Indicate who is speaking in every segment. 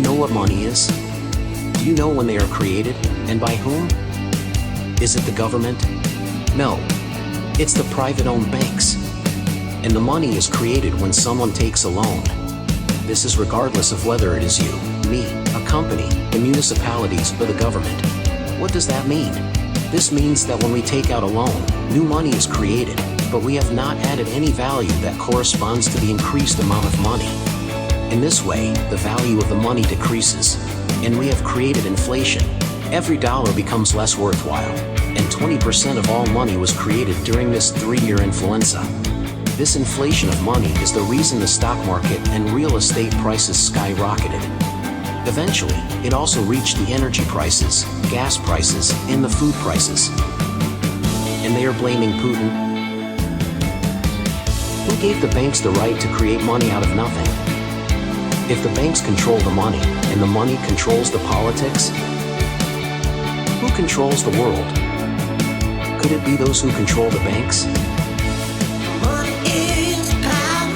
Speaker 1: you know what money is? Do you know when they are created, and by whom? Is it the government? No. It's the private-owned banks. And the money is created when someone takes a loan. This is regardless of whether it is you, me, a company, the municipalities, or the government. What does that mean? This means that when we take out a loan, new money is created, but we have not added any value that corresponds to the increased amount of money. In this way, the value of the money decreases, and we have created inflation. Every dollar becomes less worthwhile, and 20% of all money was created during this 3-year influenza. This inflation of money is the reason the stock market and real estate prices skyrocketed. Eventually, it also reached the energy prices, gas prices, and the food prices. And they are blaming Putin. Who gave the banks the right to create money out of nothing? If the banks control the money, and the money controls the politics, who controls the world? Could it be those who control the banks?
Speaker 2: Money is power.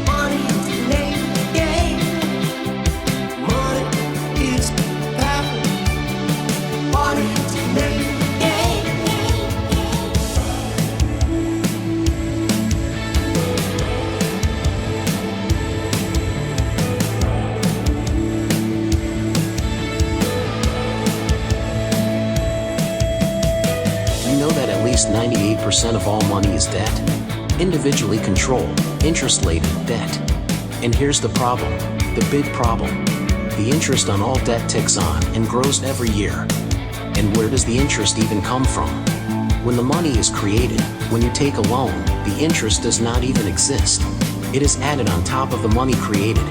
Speaker 2: Money is the name of the game. Money is power. Money is the name of the game.
Speaker 1: You know that at least 98% of all money is debt? Individually controlled, interest-laden debt. And here's the problem, the big problem. The interest on all debt ticks on and grows every year. And where does the interest even come from? When the money is created, when you take a loan, the interest does not even exist. It is added on top of the money created.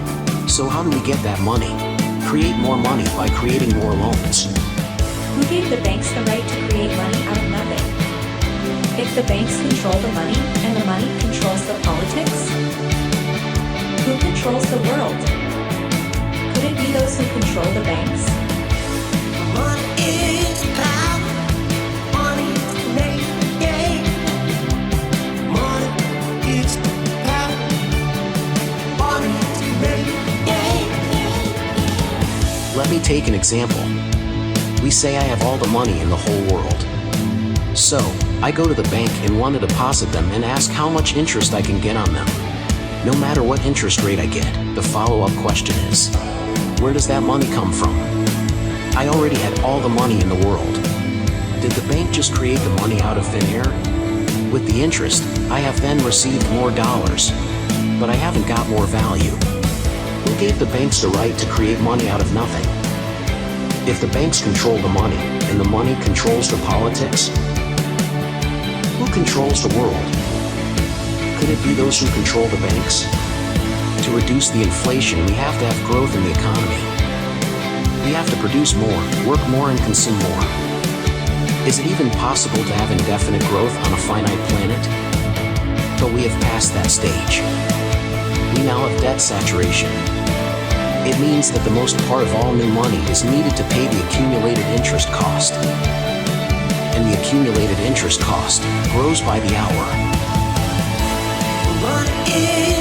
Speaker 1: So how do we get that money? Create more money by creating more loans.
Speaker 3: Who gave the banks the right to create money out of nothing? If the banks control the money, and the money controls the politics, who controls the world? Could it be those who control the banks?
Speaker 2: Money is power. Money is the name of the game. Money is power. Money is the name of the game.
Speaker 1: Let me take an example. We say I have all the money in the whole world. So, I go to the bank and want to deposit them and ask how much interest I can get on them. No matter what interest rate I get, the follow-up question is, where does that money come from? I already had all the money in the world. Did the bank just create the money out of thin air? With the interest, I have then received more dollars, but I haven't got more value. Who gave the banks the right to create money out of nothing? If the banks control the money, and the money controls the politics, who controls the world? Could it be those who control the banks? To reduce the inflation, we have to have growth in the economy. We have to produce more, work more, and consume more. Is it even possible to have indefinite growth on a finite planet? But we have passed that stage. We now have debt saturation. It means that the most part of all new money is needed to pay the accumulated interest cost. And the accumulated interest cost grows by the hour.
Speaker 2: Money is